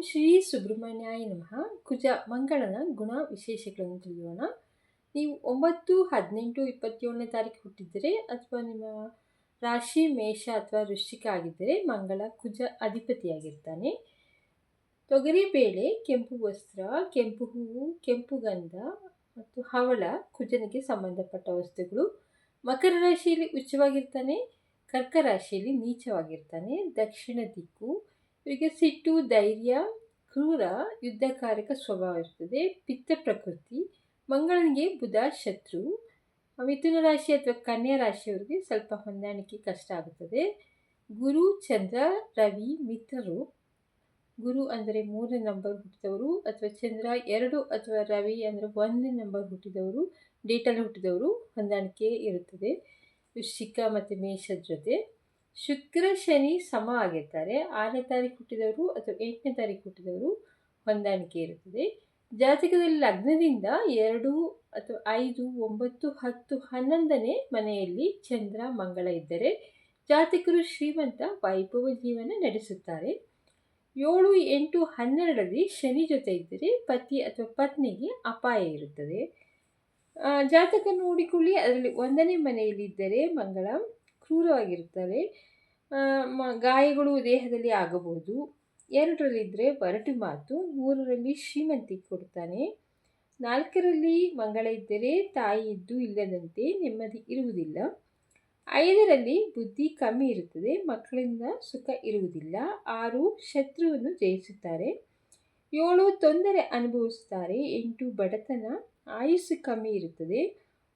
ಶ್ರೀ ಸುಬ್ರಹ್ಮಣ್ಯಾಯ ನಮಃ. ಕುಜ ಮಂಗಳನ ಗುಣ ವಿಶೇಷಗಳನ್ನು ತಿಳಿಯೋಣ. ನೀವು 9, 18, 27ನೇ ತಾರೀಕು ಹುಟ್ಟಿದ್ದರೆ ಅಥವಾ ನಿಮ್ಮ ರಾಶಿ ಮೇಷ ಅಥವಾ ವೃಶ್ಚಿಕ ಆಗಿದ್ದರೆ ಮಂಗಳ ಕುಜ ಅಧಿಪತಿಯಾಗಿರ್ತಾನೆ. ತೊಗರಿ ಬೇಳೆ, ಕೆಂಪು ವಸ್ತ್ರ, ಕೆಂಪು ಹೂವು, ಕೆಂಪು ಗಂಧ ಮತ್ತು ಹವಳ ಕುಜನಿಗೆ ಸಂಬಂಧಪಟ್ಟ ವಸ್ತುಗಳು. ಮಕರ ರಾಶಿಯಲ್ಲಿ ಉಚ್ಚವಾಗಿರ್ತಾನೆ, ಕರ್ಕ ರಾಶಿಯಲ್ಲಿ ನೀಚವಾಗಿರ್ತಾನೆ. ದಕ್ಷಿಣ ದಿಕ್ಕು. ಇವರಿಗೆ ಸಿಟ್ಟು, ಧೈರ್ಯ, ಕ್ರೂರ, ಯುದ್ಧಕಾರಕ ಸ್ವಭಾವ ಇರ್ತದೆ. ಪಿತ್ತ ಪ್ರಕೃತಿ. ಮಂಗಳನಿಗೆ ಬುಧ ಶತ್ರು. ಮಿಥುನ ರಾಶಿ ಅಥವಾ ಕನ್ಯಾ ರಾಶಿಯವರಿಗೆ ಸ್ವಲ್ಪ ಹೊಂದಾಣಿಕೆ ಕಷ್ಟ ಆಗುತ್ತದೆ. ಗುರು, ಚಂದ್ರ, ರವಿ ಮಿತ್ರರು. ಗುರು ಅಂದರೆ 3ನೇ ನಂಬರ್ ಹುಟ್ಟಿದವರು ಅಥವಾ ಚಂದ್ರ 2 ಅಥವಾ ರವಿ ಅಂದರೆ 1ನೇ ನಂಬರ್ ಹುಟ್ಟಿದವರು, ಡೇಟಲ್ಲಿ ಹುಟ್ಟಿದವರು ಹೊಂದಾಣಿಕೆ ಇರುತ್ತದೆ ವೃಶ್ಚಿಕ ಮತ್ತು ಮೇಷದ ಜೊತೆ. ಶುಕ್ರ ಶನಿ ಸಮ ಆಗಿರ್ತಾರೆ. 6ನೇ ತಾರೀಕು ಹುಟ್ಟಿದವರು ಅಥವಾ 8ನೇ ತಾರೀಕು ಹುಟ್ಟಿದವರು ಹೊಂದಾಣಿಕೆ ಇರುತ್ತದೆ. ಜಾತಕದಲ್ಲಿ ಲಗ್ನದಿಂದ 2 ಅಥವಾ 5, 9, 10, 11ನೇ ಮನೆಯಲ್ಲಿ ಚಂದ್ರ ಮಂಗಳ ಇದ್ದರೆ ಜಾತಕರು ಶ್ರೀಮಂತ ವೈಭವ ಜೀವನ ನಡೆಸುತ್ತಾರೆ. 7, 8, 12ರಲ್ಲಿ ಶನಿ ಜೊತೆ ಇದ್ದರೆ ಪತಿ ಅಥವಾ ಪತ್ನಿಗೆ ಅಪಾಯ ಇರುತ್ತದೆ. ಜಾತಕ ನೋಡಿಕೊಳ್ಳಿ. ಅದರಲ್ಲಿ 1ನೇ ಮನೆಯಲ್ಲಿದ್ದರೆ ಮಂಗಳ ಕ್ರೂರವಾಗಿರುತ್ತಾರೆ. ಗಾಯಗಳು ದೇಹದಲ್ಲಿ ಆಗಬಹುದು. 2ರಲ್ಲಿದ್ದರೆ ಒರಟು ಮಾತು. 3ರಲ್ಲಿ ಶ್ರೀಮಂತಿ ಕೊಡ್ತಾನೆ. 4ರಲ್ಲಿ ಮಂಗಳ ಇದ್ದರೆ ತಾಯಿ ಇದ್ದು ಇಲ್ಲದಂತೆ ನೆಮ್ಮದಿ ಇರುವುದಿಲ್ಲ. 5ರಲ್ಲಿ ಬುದ್ಧಿ ಕಮ್ಮಿ ಇರುತ್ತದೆ, ಮಕ್ಕಳಿಂದ ಸುಖ ಇರುವುದಿಲ್ಲ. 6 ಶತ್ರುವನ್ನು ಜಯಿಸುತ್ತಾರೆ. 7 ತೊಂದರೆ ಅನುಭವಿಸುತ್ತಾರೆ. 8 ಬಡತನ, ಆಯುಸ್ಸು ಕಮ್ಮಿ ಇರುತ್ತದೆ.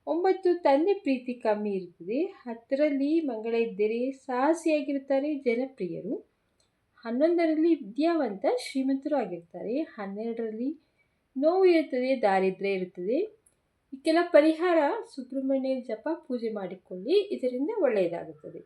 9 ತಂದೆ ಪ್ರೀತಿ ಕಮ್ಮಿ ಇರುತ್ತದೆ. 10ರಲ್ಲಿ ಮಂಗಳ ಇದ್ದರೆ ಸಾಹಸಿಯಾಗಿರುತ್ತಾರೆ, ಜನಪ್ರಿಯರು. 11ರಲ್ಲಿ ವಿದ್ಯಾವಂತ, ಶ್ರೀಮಂತರು ಆಗಿರ್ತಾರೆ. 12ರಲ್ಲಿ ನೋವು ಇರುತ್ತದೆ, ದಾರಿದ್ರ್ಯ ಇರುತ್ತದೆ. ಕೆಲ ಪರಿಹಾರ ಸುಬ್ರಹ್ಮಣ್ಯ ಜಪ ಪೂಜೆ ಮಾಡಿಕೊಳ್ಳಿ, ಇದರಿಂದ ಒಳ್ಳೆಯದಾಗುತ್ತದೆ.